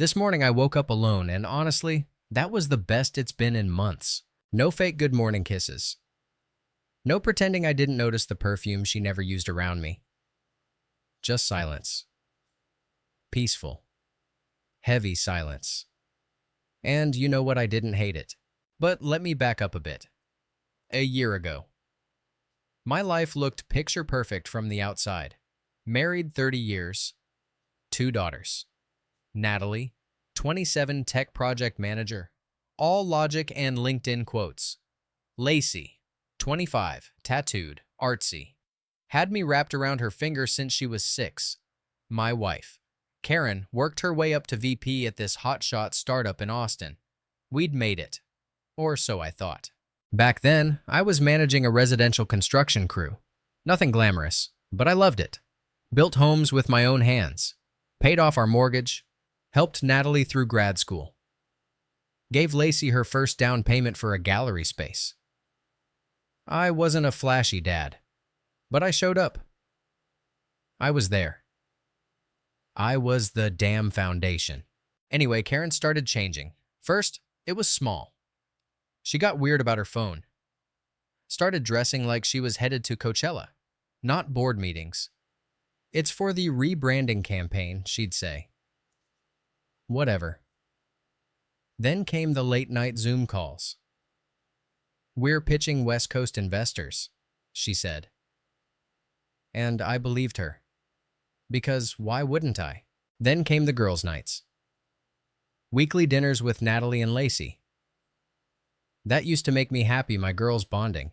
This morning I woke up alone, and honestly, that was the best it's been in months. No fake good morning kisses. No pretending I didn't notice the perfume she never used around me. Just silence. Peaceful. Heavy silence. And you know what, I didn't hate it. But let me back up a bit. A year ago. My life looked picture perfect from the outside. Married 30 years. 2 daughters. Natalie, 27, tech project manager. All logic and LinkedIn quotes. Lacey, 25, tattooed, artsy. Had me wrapped around her finger since she was 6. My wife, Karen, worked her way up to VP at this hotshot startup in Austin. We'd made it. Or so I thought. Back then, I was managing a residential construction crew. Nothing glamorous, but I loved it. Built homes with my own hands. Paid off our mortgage. Helped Natalie through grad school. Gave Lacey her first down payment for a gallery space. I wasn't a flashy dad, but I showed up. I was there. I was the damn foundation. Anyway, Karen started changing. First, it was small. She got weird about her phone. Started dressing like she was headed to Coachella, not board meetings. It's for the rebranding campaign, she'd say. Whatever. Then came the late-night Zoom calls. We're pitching West Coast investors, she said. And I believed her. Because why wouldn't I? Then came the girls' nights. Weekly dinners with Natalie and Lacey. That used to make me happy, my girls bonding.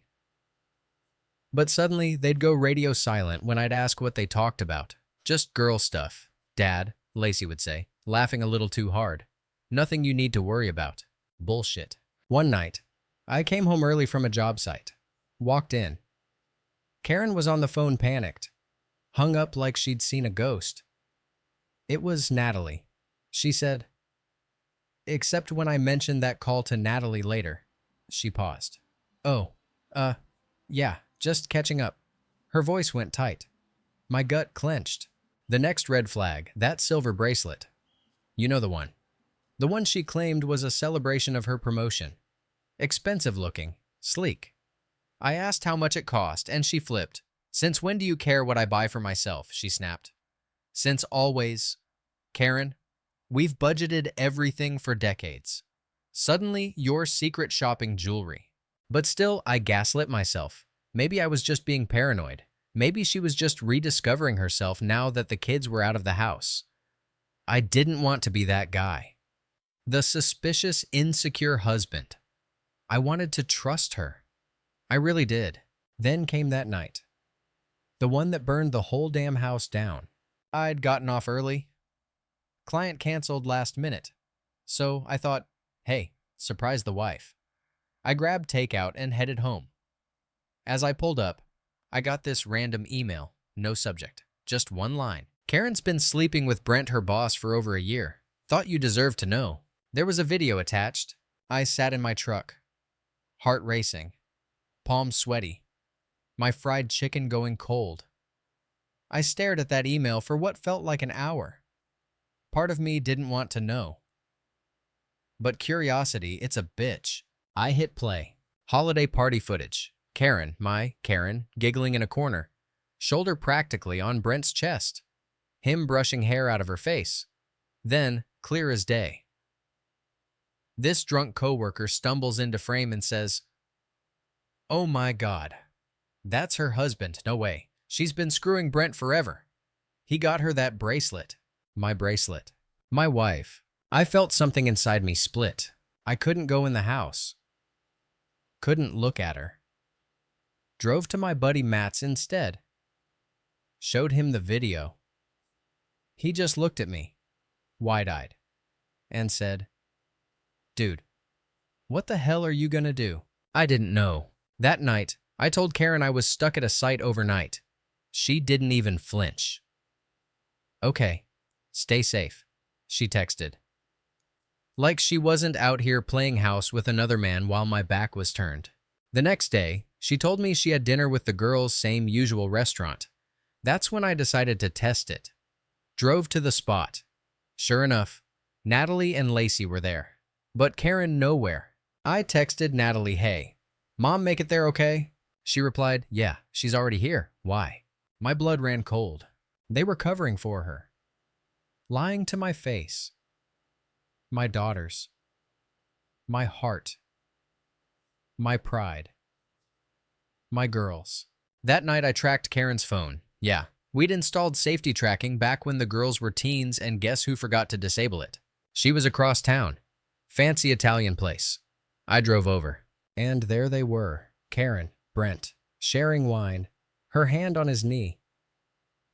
But suddenly, they'd go radio silent when I'd ask what they talked about. Just girl stuff. Dad, Lacey would say, laughing a little too hard. Nothing you need to worry about. Bullshit. One night, I came home early from a job site. Walked in. Karen was on the phone, panicked. Hung up like she'd seen a ghost. It was Natalie. She said, except when I mentioned that call to Natalie later. She paused. Oh, yeah, just catching up. Her voice went tight. My gut clenched. The next red flag, that silver bracelet. You know the one. The one she claimed was a celebration of her promotion. Expensive looking, sleek. I asked how much it cost, and she flipped. Since when do you care what I buy for myself? She snapped. Since always. Karen, we've budgeted everything for decades. Suddenly, you're secret shopping jewelry. But still, I gaslit myself. Maybe I was just being paranoid. Maybe she was just rediscovering herself now that the kids were out of the house. I didn't want to be that guy. The suspicious, insecure husband. I wanted to trust her. I really did. Then came that night. The one that burned the whole damn house down. I'd gotten off early. Client canceled last minute. So I thought, hey, surprise the wife. I grabbed takeout and headed home. As I pulled up, I got this random email, no subject, just one line. Karen's been sleeping with Brent, her boss, for over a year. Thought you deserved to know. There was a video attached. I sat in my truck, heart racing, palms sweaty, my fried chicken going cold. I stared at that email for what felt like an hour. Part of me didn't want to know. But curiosity, it's a bitch. I hit play. Holiday party footage. Karen, giggling in a corner, shoulder practically on Brent's chest. Him brushing hair out of her face. Then, clear as day. This drunk coworker stumbles into frame and says, "Oh my God. That's her husband. No way. She's been screwing Brent forever. He got her that bracelet." My bracelet. My wife. I felt something inside me split. I couldn't go in the house. Couldn't look at her. Drove to my buddy Matt's instead. Showed him the video. He just looked at me, wide-eyed, and said, "Dude, what the hell are you gonna do?" I didn't know. That night, I told Karen I was stuck at a site overnight. She didn't even flinch. "Okay, stay safe," she texted. Like she wasn't out here playing house with another man while my back was turned. The next day, she told me she had dinner with the girls, same usual restaurant. That's when I decided to test it. Drove to the spot. Sure enough, Natalie and Lacey were there, but Karen nowhere. I texted Natalie, "Hey, Mom make it there okay?" She replied, "Yeah, she's already here. Why?" My blood ran cold. They were covering for her. Lying to my face. My daughters. My heart. My pride. My girls. That night I tracked Karen's phone. Yeah, we'd installed safety tracking back when the girls were teens, and guess who forgot to disable it? She was across town. Fancy Italian place. I drove over. And there they were, Karen, Brent, sharing wine, her hand on his knee,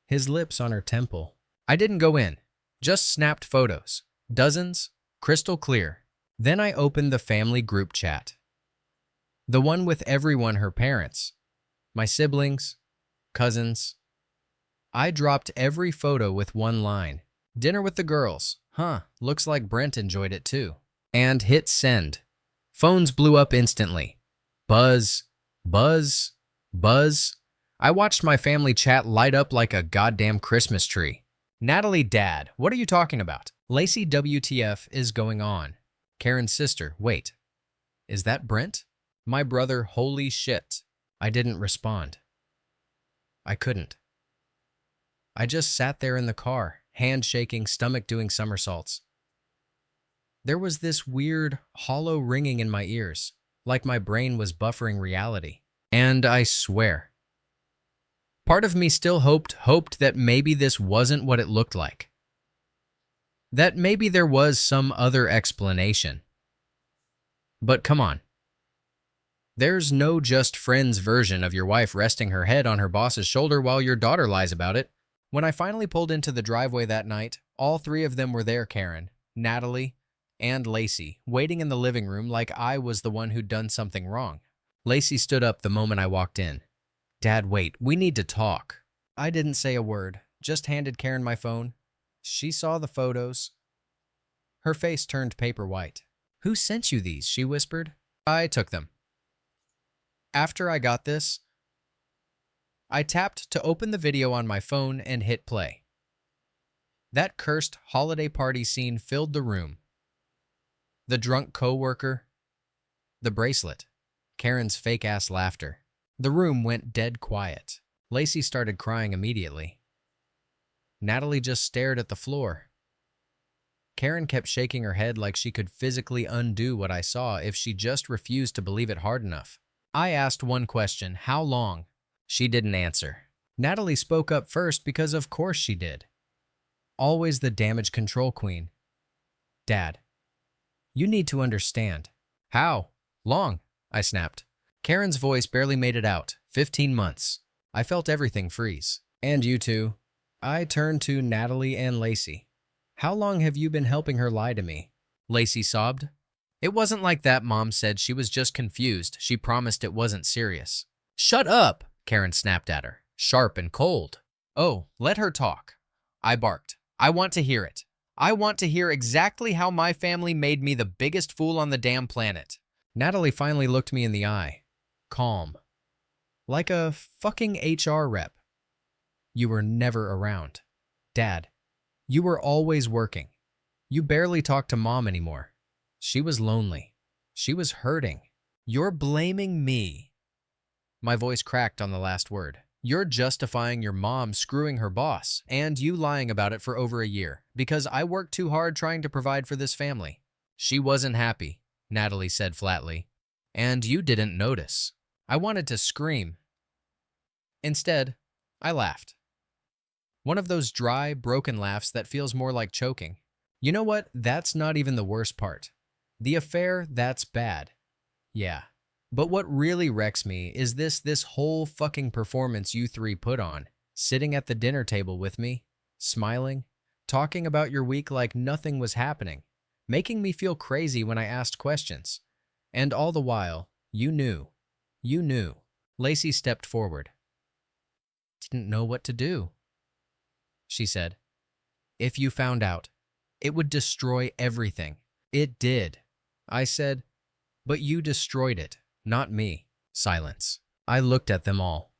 his lips on her temple. I didn't go in, just snapped photos. Dozens, crystal clear. Then I opened the family group chat. The one with everyone, her parents, my siblings, cousins. I dropped every photo with one line. "Dinner with the girls. Huh, looks like Brent enjoyed it too." And hit send. Phones blew up instantly. Buzz, buzz, buzz. I watched my family chat light up like a goddamn Christmas tree. Natalie, "Dad, what are you talking about?" Lacey, "WTF is going on?" Karen's sister, "Wait, is that Brent?" My brother, "Holy shit." I didn't respond. I couldn't. I just sat there in the car, hand shaking, stomach doing somersaults. There was this weird, hollow ringing in my ears, like my brain was buffering reality. And I swear, part of me still hoped that maybe this wasn't what it looked like. That maybe there was some other explanation. But come on. There's no just friends version of your wife resting her head on her boss's shoulder while your daughter lies about it. When I finally pulled into the driveway that night, all three of them were there, Karen, Natalie, and Lacey, waiting in the living room like I was the one who'd done something wrong. Lacey stood up the moment I walked in. "Dad, wait, we need to talk." I didn't say a word, just handed Karen my phone. She saw the photos. Her face turned paper white. "Who sent you these?" she whispered. I took them. After I got this, I tapped to open the video on my phone and hit play. That cursed holiday party scene filled the room. The drunk coworker, the bracelet, Karen's fake-ass laughter. The room went dead quiet. Lacey started crying immediately. Natalie just stared at the floor. Karen kept shaking her head like she could physically undo what I saw if she just refused to believe it hard enough. I asked one question, "How long?" She didn't answer. Natalie spoke up first because of course she did. Always the damage control queen. "Dad, you need to understand." "How long?" I snapped. Karen's voice barely made it out. 15 months. I felt everything freeze. "And you two?" I turned to Natalie and Lacey. "How long have you been helping her lie to me?" Lacey sobbed. "It wasn't like that," Mom said. "She was just confused. She promised it wasn't serious." "Shut up!" Karen snapped at her, sharp and cold. "Oh, let her talk." I barked. "I want to hear it. I want to hear exactly how my family made me the biggest fool on the damn planet." Natalie finally looked me in the eye. Calm. Like a fucking HR rep. "You were never around. Dad, you were always working. You barely talked to Mom anymore. She was lonely. She was hurting. You're blaming me." My voice cracked on the last word. "You're justifying your mom screwing her boss, and you lying about it for over a year, because I worked too hard trying to provide for this family." "She wasn't happy," Natalie said flatly. "And you didn't notice." I wanted to scream. Instead, I laughed. One of those dry, broken laughs that feels more like choking. You know what? That's not even the worst part. The affair, that's bad. Yeah. But what really wrecks me is this whole fucking performance you three put on. Sitting at the dinner table with me, smiling, talking about your week like nothing was happening, making me feel crazy when I asked questions. And all the while, you knew. You knew. Lacey stepped forward. "Didn't know what to do," she said. "If you found out, it would destroy everything." "It did," I said. "But you destroyed it, not me." Silence. I looked at them all.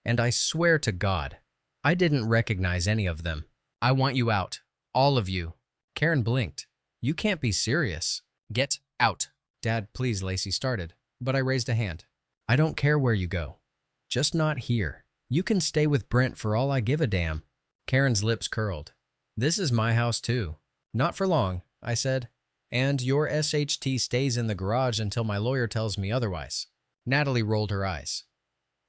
And I swear to God, I didn't recognize any of them. "I want you out. All of you." Karen blinked. You can't be serious. Get out. Dad, please, Lacey started, but I raised a hand. I don't care where you go. Just not here. You can stay with Brent for all I give a damn. Karen's lips curled. This is my house too. Not for long, I said. And your SHT stays in the garage until my lawyer tells me otherwise. Natalie rolled her eyes.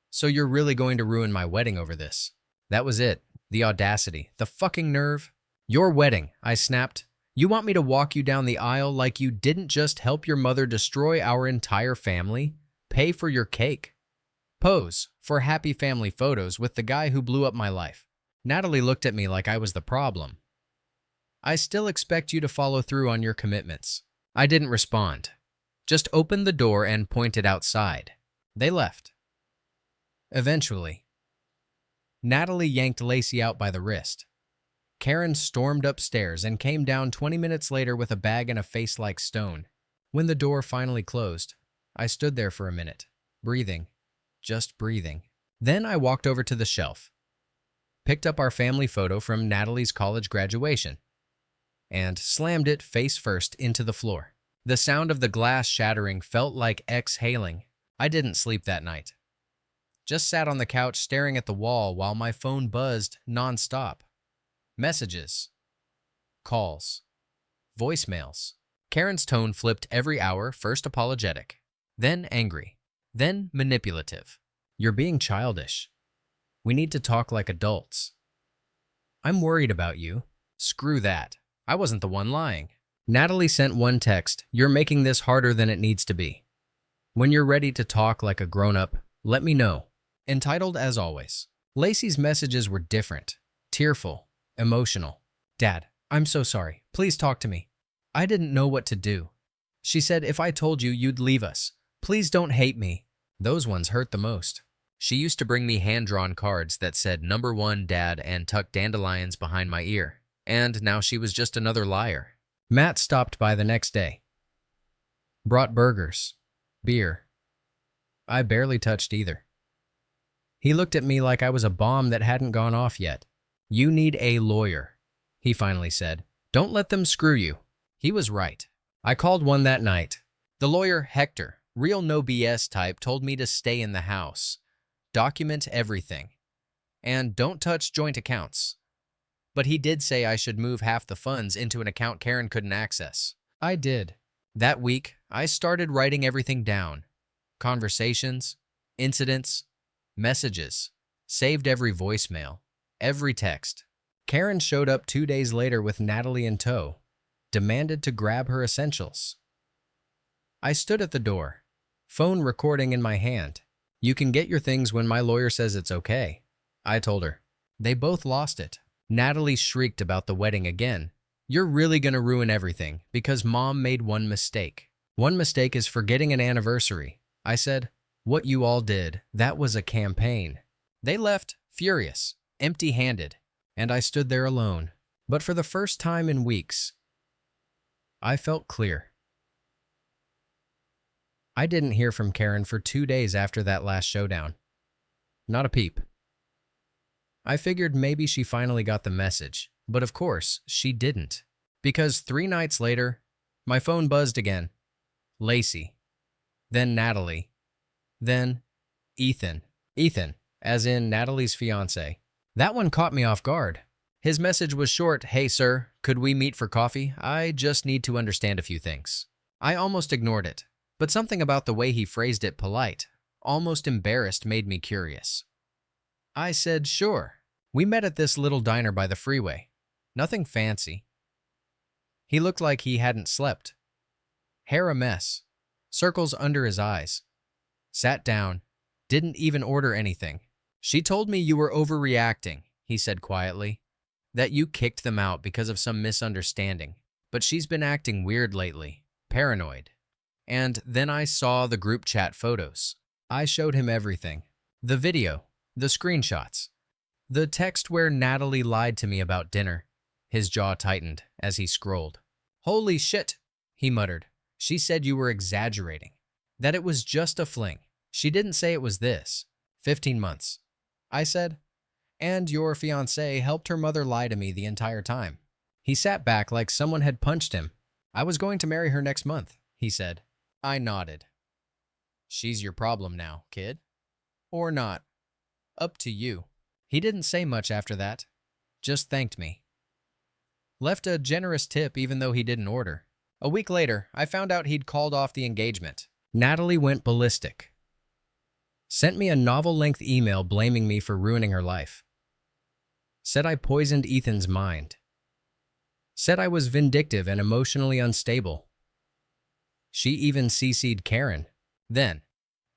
So you're really going to ruin my wedding over this? That was it. The audacity. The fucking nerve. Your wedding, I snapped. You want me to walk you down the aisle like you didn't just help your mother destroy our entire family? Pay for your cake. Pose for happy family photos with the guy who blew up my life. Natalie looked at me like I was the problem. I still expect you to follow through on your commitments. I didn't respond. Just opened the door and pointed outside. They left. Eventually, Natalie yanked Lacey out by the wrist. Karen stormed upstairs and came down 20 minutes later with a bag and a face like stone. When the door finally closed, I stood there for a minute, breathing, just breathing. Then I walked over to the shelf, picked up our family photo from Natalie's college graduation, and slammed it face first into the floor. The sound of the glass shattering felt like exhaling. I didn't sleep that night. Just sat on the couch staring at the wall while my phone buzzed nonstop. Messages, calls, voicemails. Karen's tone flipped every hour, first apologetic, then angry, then manipulative. You're being childish. We need to talk like adults. I'm worried about you. Screw that. I wasn't the one lying. Natalie sent one text. You're making this harder than it needs to be. When you're ready to talk like a grown-up, let me know. Entitled as always. Lacey's messages were different, tearful, emotional. Dad, I'm so sorry. Please talk to me. I didn't know what to do. She said if I told you, you'd leave us. Please don't hate me. Those ones hurt the most. She used to bring me hand-drawn cards that said "Number 1, Dad," and tuck dandelions behind my ear. And now she was just another liar. Matt stopped by the next day. Brought burgers, beer. I barely touched either. He looked at me like I was a bomb that hadn't gone off yet. You need a lawyer, he finally said. Don't let them screw you. He was right. I called one that night. The lawyer, Hector, real no BS type, told me to stay in the house, document everything, and don't touch joint accounts. But he did say I should move half the funds into an account Karen couldn't access. I did. That week, I started writing everything down. Conversations, incidents, messages. Saved every voicemail, every text. Karen showed up 2 days later with Natalie in tow, demanded to grab her essentials. I stood at the door, phone recording in my hand. You can get your things when my lawyer says it's okay, I told her. They both lost it. Natalie shrieked about the wedding again. You're really gonna ruin everything because Mom made one mistake. One mistake is forgetting an anniversary. I said, what you all did, that was a campaign. They left, furious, empty-handed, and I stood there alone. But for the first time in weeks, I felt clear. I didn't hear from Karen for 2 days after that last showdown. Not a peep. I figured maybe she finally got the message, but of course, she didn't. Because 3 nights later, my phone buzzed again. Lacey. Then Natalie. Then Ethan. Ethan, as in Natalie's fiancé. That one caught me off guard. His message was short. Hey sir, could we meet for coffee? I just need to understand a few things. I almost ignored it, but something about the way he phrased it, polite, almost embarrassed, made me curious. I said, sure. We met at this little diner by the freeway. Nothing fancy. He looked like he hadn't slept. Hair a mess. Circles under his eyes. Sat down. Didn't even order anything. She told me you were overreacting, he said quietly. That you kicked them out because of some misunderstanding. But she's been acting weird lately. Paranoid. And then I saw the group chat photos. I showed him everything. The video. The screenshots. The text where Natalie lied to me about dinner. His jaw tightened as he scrolled. Holy shit, he muttered. She said you were exaggerating. That it was just a fling. She didn't say it was this. 15 months. I said. And your fiancé helped her mother lie to me the entire time. He sat back like someone had punched him. I was going to marry her next month, he said. I nodded. She's your problem now, kid. Or not. Up to you. He didn't say much after that. Just thanked me. Left a generous tip even though he didn't order. A week later, I found out he'd called off the engagement. Natalie went ballistic. Sent me a novel-length email blaming me for ruining her life. Said I poisoned Ethan's mind. Said I was vindictive and emotionally unstable. She even CC'd Karen. Then,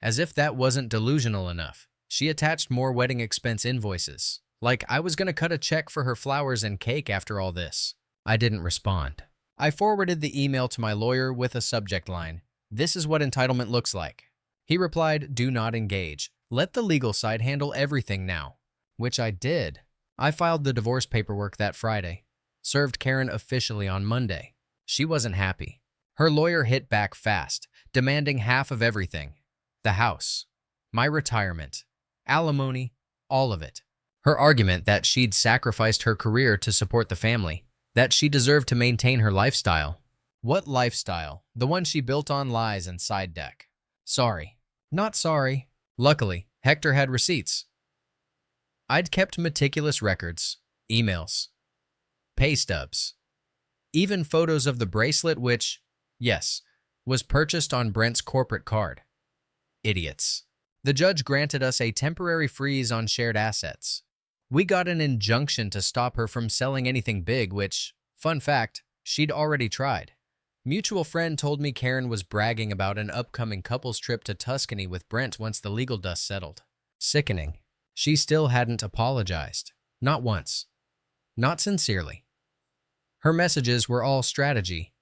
as if that wasn't delusional enough, she attached more wedding expense invoices. Like I was going to cut a check for her flowers and cake after all this. I didn't respond. I forwarded the email to my lawyer with a subject line, "This is what entitlement looks like." He replied, "Do not engage. Let the legal side handle everything now." Which I did. I filed the divorce paperwork that Friday. Served Karen officially on Monday. She wasn't happy. Her lawyer hit back fast, demanding half of everything. The house, my retirement, alimony, all of it. Her argument that she'd sacrificed her career to support the family, that she deserved to maintain her lifestyle. What lifestyle? The one she built on lies and side deck. Sorry. Not sorry. Luckily, Hector had receipts. I'd kept meticulous records, emails, pay stubs, even photos of the bracelet which, yes, was purchased on Brent's corporate card. Idiots. The judge granted us a temporary freeze on shared assets. We got an injunction to stop her from selling anything big, which, fun fact, she'd already tried. Mutual friend told me Karen was bragging about an upcoming couples trip to Tuscany with Brent once the legal dust settled. Sickening. She still hadn't apologized. Not once. Not sincerely. Her messages were all strategy.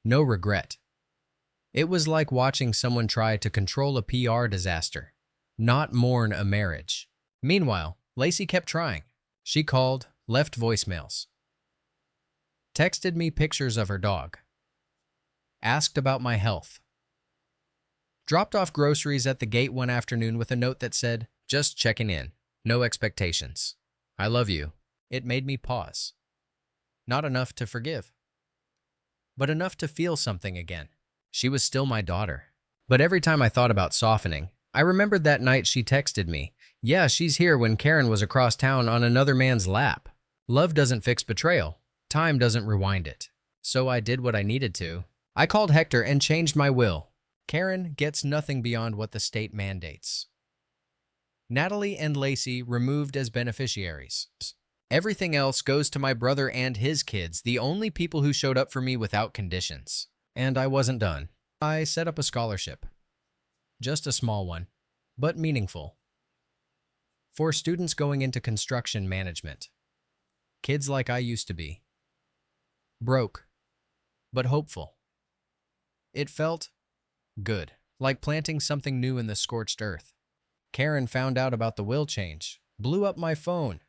No regret. It was like watching someone try to control a PR disaster, not mourn a marriage. Meanwhile, Lacey kept trying. She called, left voicemails, texted me pictures of her dog, asked about my health, dropped off groceries at the gate one afternoon with a note that said, "Just checking in, no expectations. I love you." It made me pause. Not enough to forgive, but enough to feel something again. She was still my daughter. But every time I thought about softening, I remembered that night she texted me, "Yeah, she's here," when Karen was across town on another man's lap. Love doesn't fix betrayal. Time doesn't rewind it. So I did what I needed to. I called Hector and changed my will. Karen gets nothing beyond what the state mandates. Natalie and Lacey removed as beneficiaries. Everything else goes to my brother and his kids, the only people who showed up for me without conditions. And I wasn't done. I set up a scholarship. Just a small one, but meaningful. For students going into construction management. Kids like I used to be. Broke, but hopeful. It felt good, like planting something new in the scorched earth. Karen found out about the will change, blew up my phone.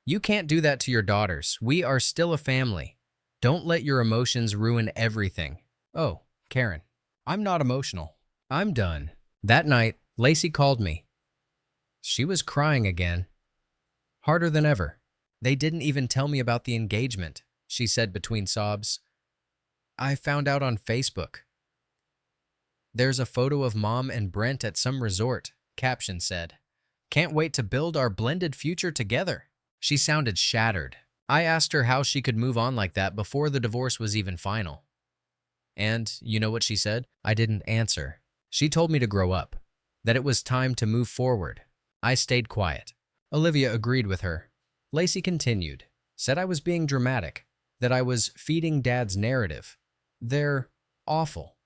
"You can't do that to your daughters. We are still a family. Don't let your emotions ruin everything." Oh, Karen, I'm not emotional. I'm done. That night, Lacey called me. She was crying again. Harder than ever. "They didn't even tell me about the engagement," she said between sobs. "I found out on Facebook. There's a photo of Mom and Brent at some resort," caption said. "Can't wait to build our blended future together." She sounded shattered. I asked her how she could move on like that before the divorce was even final. And you know what she said? I didn't answer. She told me to grow up, that it was time to move forward. I stayed quiet. Olivia agreed with her. Lacey continued, said I was being dramatic, that I was feeding Dad's narrative. They're awful.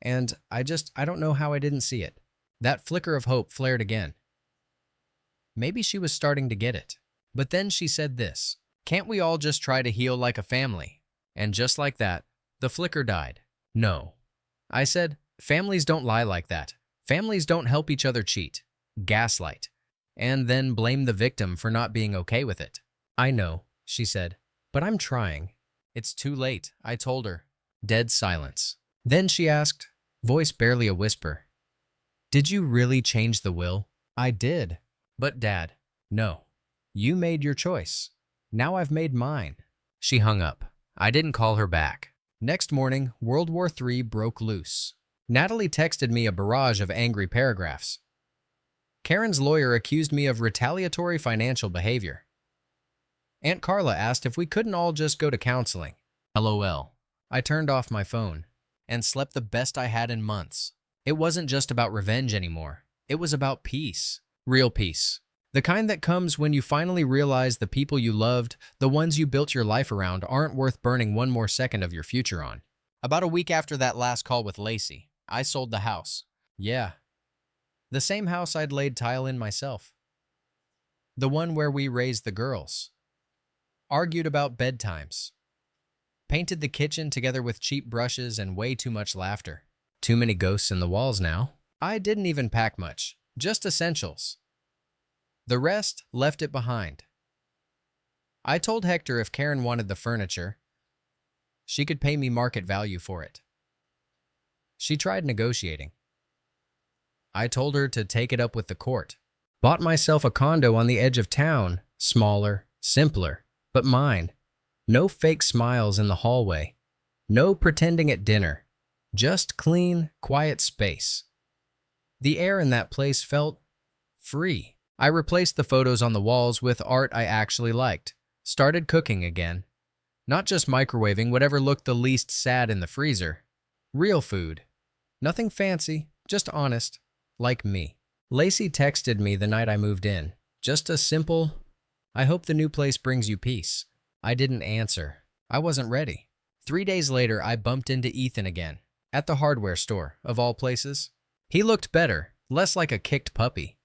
And I don't know how I didn't see it. That flicker of hope flared again. Maybe she was starting to get it. But then she said this, "Can't we all just try to heal like a family?" And just like that, the flicker died. No. I said, families don't lie like that. Families don't help each other cheat, gaslight, and then blame the victim for not being okay with it. "I know," she said, "but I'm trying." "It's too late," I told her. Dead silence. Then she asked, voice barely a whisper, "Did you really change the will?" I did. "But Dad." "No. You made your choice. Now I've made mine." She hung up. I didn't call her back. Next morning, World War III broke loose. Natalie texted me a barrage of angry paragraphs. Karen's lawyer accused me of retaliatory financial behavior. Aunt Carla asked if we couldn't all just go to counseling. LOL. I turned off my phone and slept the best I had in months. It wasn't just about revenge anymore. It was about peace. Real peace. The kind that comes when you finally realize the people you loved, the ones you built your life around, aren't worth burning one more second of your future on. About a week after that last call with Lacey, I sold the house. Yeah. The same house I'd laid tile in myself. The one where we raised the girls. Argued about bedtimes. Painted the kitchen together with cheap brushes and way too much laughter. Too many ghosts in the walls now. I didn't even pack much. Just essentials. The rest left it behind. I told Hector if Karen wanted the furniture, she could pay me market value for it. She tried negotiating. I told her to take it up with the court. Bought myself a condo on the edge of town, smaller, simpler, but mine. No fake smiles in the hallway. No pretending at dinner. Just clean, quiet space. The air in that place felt free. I replaced the photos on the walls with art I actually liked. Started cooking again. Not just microwaving whatever looked the least sad in the freezer. Real food. Nothing fancy, just honest, like me. Lacey texted me the night I moved in. Just a simple, "I hope the new place brings you peace." I didn't answer. I wasn't ready. 3 days later, I bumped into Ethan again. At the hardware store, of all places. He looked better, less like a kicked puppy.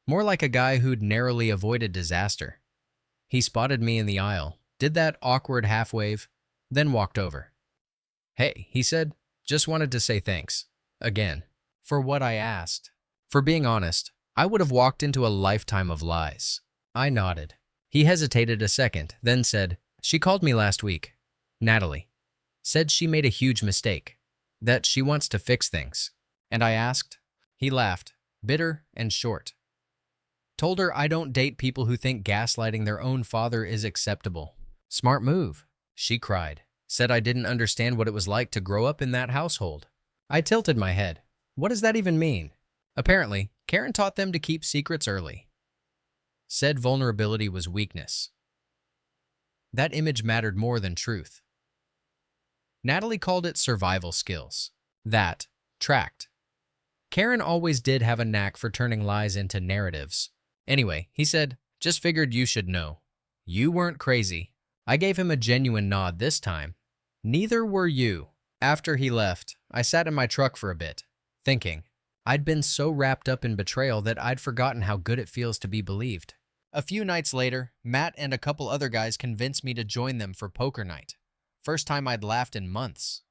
More like a guy who'd narrowly avoided disaster. He spotted me in the aisle, did that awkward half-wave, then walked over. "Hey," he said, "just wanted to say thanks. Again. For what I asked." For being honest, I would have walked into a lifetime of lies. I nodded. He hesitated a second, then said, "She called me last week. Natalie. Said she made a huge mistake. That she wants to fix things." And I asked. He laughed, bitter and short. Told her I don't date people who think gaslighting their own father is acceptable. Smart move. She cried. Said I didn't understand what it was like to grow up in that household. I tilted my head. What does that even mean? Apparently, Karen taught them to keep secrets early. Said vulnerability was weakness. That image mattered more than truth. Natalie called it survival skills. That tracked. Karen always did have a knack for turning lies into narratives. Anyway, he said, "Just figured you should know. You weren't crazy." I gave him a genuine nod this time. "Neither were you." After he left, I sat in my truck for a bit, thinking. I'd been so wrapped up in betrayal that I'd forgotten how good it feels to be believed. A few nights later, Matt and a couple other guys convinced me to join them for poker night. First time I'd laughed in months.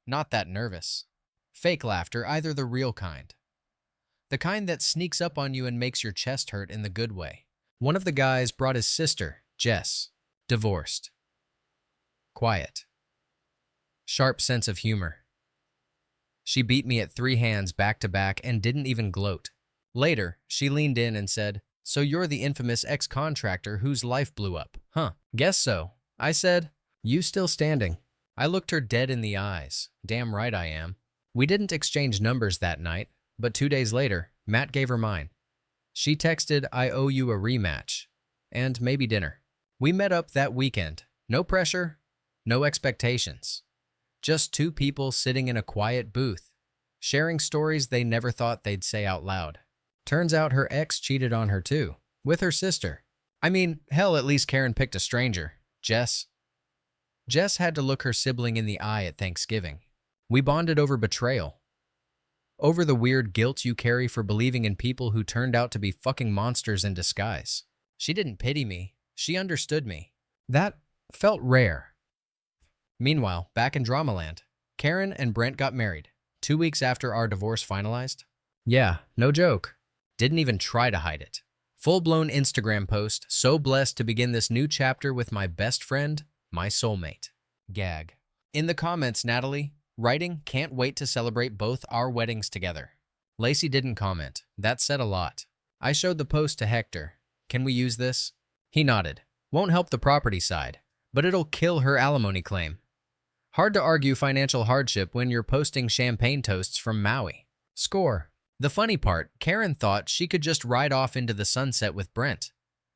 Not that nervous. Fake laughter, either the real kind. The kind that sneaks up on you and makes your chest hurt in the good way. One of the guys brought his sister, Jess. Divorced. Quiet. Sharp sense of humor. She beat me at 3 hands back to back and didn't even gloat. Later, she leaned in and said, "So you're the infamous ex-contractor whose life blew up, huh?" "Guess so." I said, "You still standing?" I looked her dead in the eyes. Damn right I am. We didn't exchange numbers that night, but 2 days later, Matt gave her mine. She texted, "I owe you a rematch." And maybe dinner. We met up that weekend. No pressure, no expectations. Just 2 people sitting in a quiet booth, sharing stories they never thought they'd say out loud. Turns out her ex cheated on her too, with her sister. I mean, hell, at least Karen picked a stranger. Jess. Jess had to look her sibling in the eye at Thanksgiving. We bonded over betrayal. Over the weird guilt you carry for believing in people who turned out to be fucking monsters in disguise. She didn't pity me. She understood me. That felt rare. Meanwhile, back in Dramaland, Karen and Brent got married 2 weeks after our divorce finalized. Yeah, no joke. Didn't even try to hide it. Full-blown Instagram post, so blessed to begin this new chapter with my best friend, my soulmate. Gag. In the comments, Natalie, writing, "Can't wait to celebrate both our weddings together." Lacey didn't comment. That said a lot. I showed the post to Hector. "Can we use this?" He nodded. "Won't help the property side, but it'll kill her alimony claim." Hard to argue financial hardship when you're posting champagne toasts from Maui. Score. The funny part, Karen thought she could just ride off into the sunset with Brent.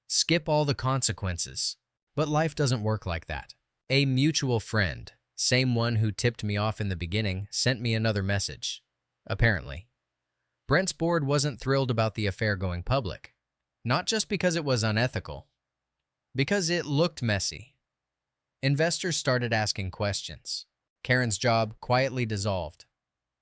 Skip all the consequences. But life doesn't work like that. A mutual friend, same one who tipped me off in the beginning, sent me another message. Apparently. Brent's board wasn't thrilled about the affair going public. Not just because it was unethical. Because it looked messy. Investors started asking questions. Karen's job quietly dissolved.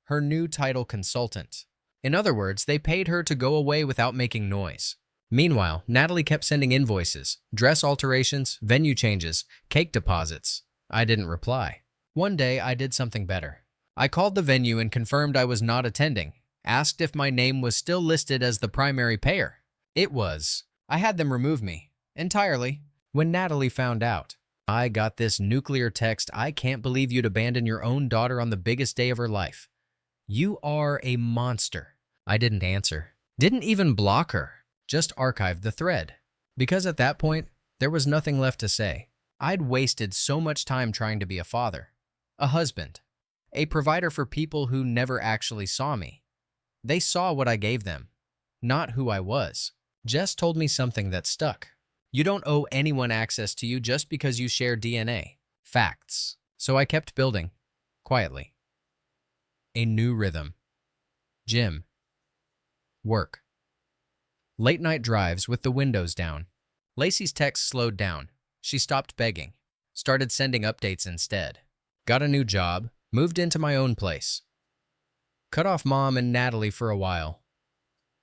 Her new title consultant. In other words, they paid her to go away without making noise. Meanwhile, Natalie kept sending invoices, dress alterations, venue changes, cake deposits. I didn't reply. One day, I did something better. I called the venue and confirmed I was not attending, asked if my name was still listed as the primary payer. It was. I had them remove me. Entirely. When Natalie found out, I got this nuclear text, "I can't believe you'd abandon your own daughter on the biggest day of her life. You are a monster." I didn't answer. Didn't even block her. Just archived the thread. Because at that point, there was nothing left to say. I'd wasted so much time trying to be a father, a husband, a provider for people who never actually saw me. They saw what I gave them, not who I was. Jess told me something that stuck. You don't owe anyone access to you just because you share DNA. Facts. So I kept building, quietly. A new rhythm. Gym. Work. Late night drives with the windows down. Lacey's text slowed down. She stopped begging. Started sending updates instead. Got a new job. Moved into my own place. Cut off Mom and Natalie for a while.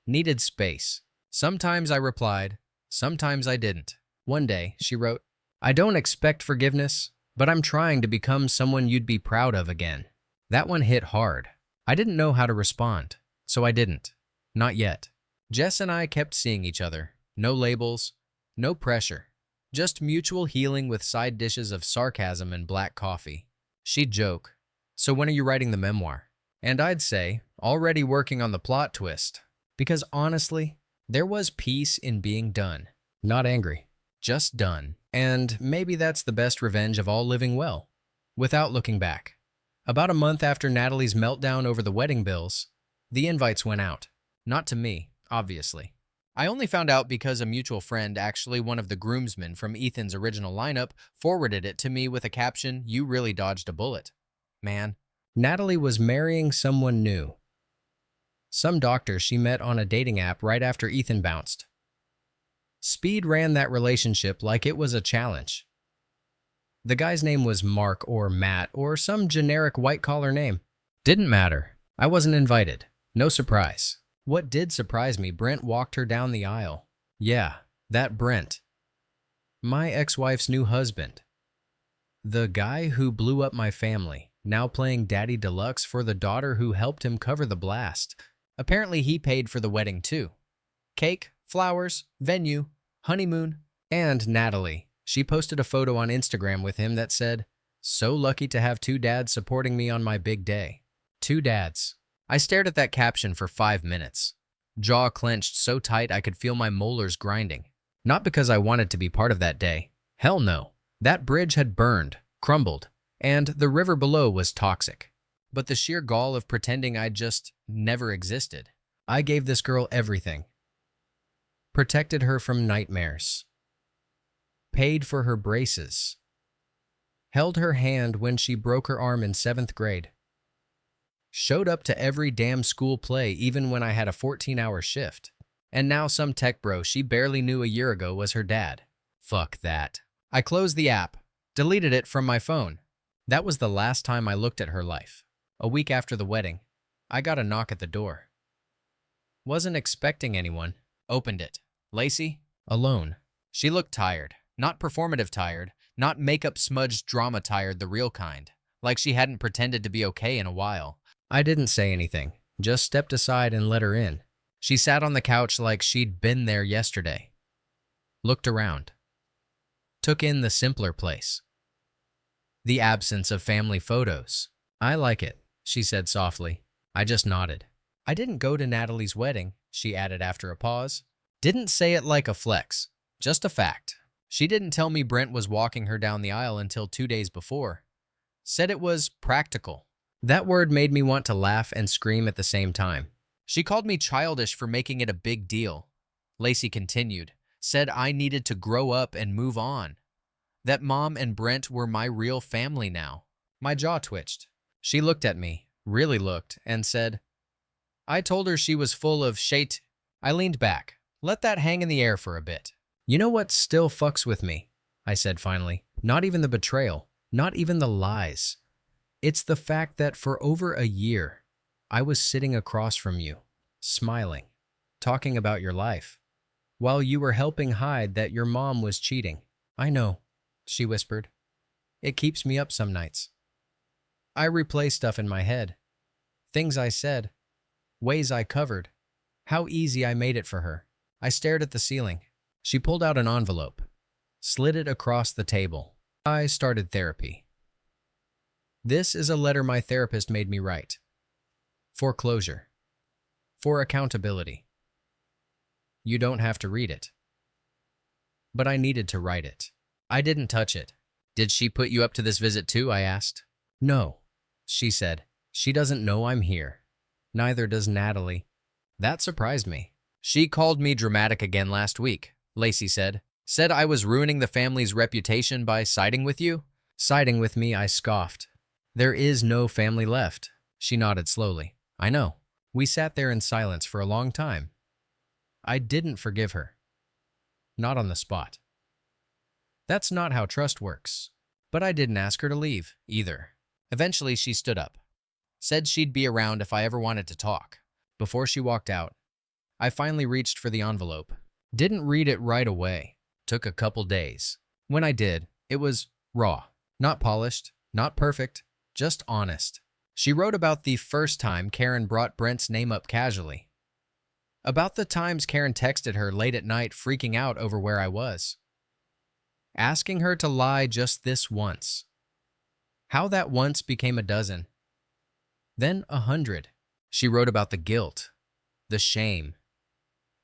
Needed space. Sometimes I replied. Sometimes I didn't. One day, she wrote, "I don't expect forgiveness, but I'm trying to become someone you'd be proud of again." That one hit hard. I didn't know how to respond, so I didn't. Not yet. Jess and I kept seeing each other. No labels, no pressure. Just mutual healing with side dishes of sarcasm and black coffee. She'd joke, "So when are you writing the memoir?" And I'd say, "Already working on the plot twist." Because honestly, there was peace in being done. Not angry, just done. And maybe that's the best revenge of all living well. Without looking back. About a month after Natalie's meltdown over the wedding bills, the invites went out. Not to me, obviously. I only found out because a mutual friend, actually one of the groomsmen from Ethan's original lineup, forwarded it to me with a caption, "You really dodged a bullet, man." Natalie was marrying someone new. Some doctor she met on a dating app right after Ethan bounced. Speed ran that relationship like it was a challenge. The guy's name was Mark or Matt or some generic white-collar name. Didn't matter. I wasn't invited. No surprise. What did surprise me, Brent walked her down the aisle. Yeah, that Brent. My ex-wife's new husband. The guy who blew up my family, now playing Daddy Deluxe for the daughter who helped him cover the blast. Apparently he paid for the wedding too. Cake, flowers, venue, honeymoon, and Natalie. She posted a photo on Instagram with him that said, "So lucky to have two dads supporting me on my big day." Two dads. I stared at that caption for 5 minutes. Jaw clenched so tight I could feel my molars grinding. Not because I wanted to be part of that day. Hell no. That bridge had burned, crumbled, and the river below was toxic. But the sheer gall of pretending I just never existed. I gave this girl everything. Protected her from nightmares. Paid for her braces. Held her hand when she broke her arm in 7th grade. Showed up to every damn school play even when I had a 14-hour shift. And now some tech bro she barely knew a year ago was her dad. Fuck that. I closed the app, deleted it from my phone. That was the last time I looked at her life. A week after the wedding, I got a knock at the door. Wasn't expecting anyone. Opened it. Lacey? Alone. She looked tired. Not performative tired. Not makeup smudged drama tired, the real kind. Like she hadn't pretended to be okay in a while. I didn't say anything. Just stepped aside and let her in. She sat on the couch like she'd been there yesterday. Looked around. Took in the simpler place. The absence of family photos. "I like it," she said softly. I just nodded. "I didn't go to Natalie's wedding," she added after a pause. Didn't say it like a flex, just a fact. She didn't tell me Brent was walking her down the aisle until 2 days before. Said it was practical. That word made me want to laugh and scream at the same time. She called me childish for making it a big deal. Lacey continued, said I needed to grow up and move on. That Mom and Brent were my real family now. My jaw twitched. She looked at me, really looked, and said, I told her she was full of shit. I leaned back. Let that hang in the air for a bit. You know what still fucks with me? I said finally. Not even the betrayal. Not even the lies. It's the fact that for over a year, I was sitting across from you, smiling, talking about your life, while you were helping hide that your mom was cheating. I know, she whispered. It keeps me up some nights. I replay stuff in my head. Things I said. Ways I covered. How easy I made it for her. I stared at the ceiling. She pulled out an envelope, slid it across the table. I started therapy. This is a letter my therapist made me write. For closure. For accountability. You don't have to read it. But I needed to write it. I didn't touch it. Did she put you up to this visit too? I asked. No, she said. She doesn't know I'm here. Neither does Natalie. That surprised me. She called me dramatic again last week, Lacey said. Said I was ruining the family's reputation by siding with you? Siding with me, I scoffed. There is no family left. She nodded slowly. I know. We sat there in silence for a long time. I didn't forgive her. Not on the spot. That's not how trust works. But I didn't ask her to leave, either. Eventually, she stood up. Said she'd be around if I ever wanted to talk. Before she walked out, I finally reached for the envelope. Didn't read it right away. Took a couple days. When I did, it was raw. Not polished, not perfect, just honest. She wrote about the first time Karen brought Brent's name up casually. About the times Karen texted her late at night freaking out over where I was. Asking her to lie just this once. How that once became a dozen. Then 100. She wrote about the guilt, the shame.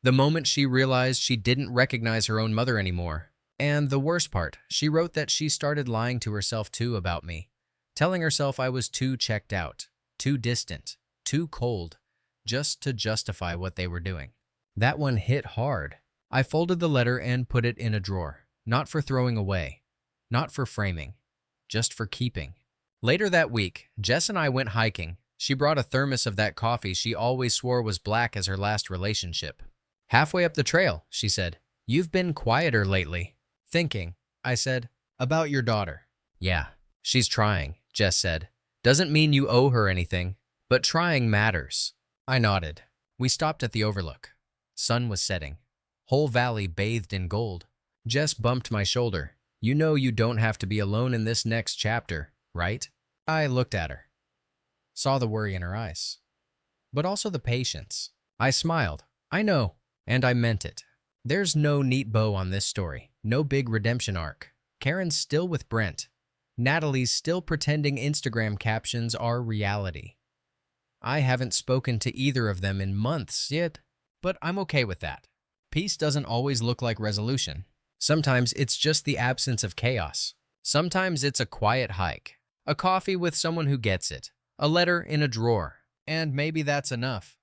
The moment she realized she didn't recognize her own mother anymore. And the worst part, she wrote that she started lying to herself too about me. Telling herself I was too checked out, too distant, too cold, just to justify what they were doing. That one hit hard. I folded the letter and put it in a drawer. Not for throwing away, not for framing, just for keeping. Later that week, Jess and I went hiking. She brought a thermos of that coffee she always swore was black as her last relationship. Halfway up the trail, she said, "You've been quieter lately." Thinking, I said, "About your daughter." "Yeah, she's trying," Jess said. "Doesn't mean you owe her anything, but trying matters." I nodded. We stopped at the overlook. Sun was setting. Whole valley bathed in gold. Jess bumped my shoulder. "You know you don't have to be alone in this next chapter, right?" I looked at her. Saw the worry in her eyes. But also the patience. I smiled. "I know, and I meant it. There's no neat bow on this story. No big redemption arc. Karen's still with Brent. Natalie's still pretending Instagram captions are reality. I haven't spoken to either of them in months yet, but I'm okay with that. Peace doesn't always look like resolution. Sometimes it's just the absence of chaos. Sometimes it's a quiet hike, a coffee with someone who gets it, a letter in a drawer, and maybe that's enough.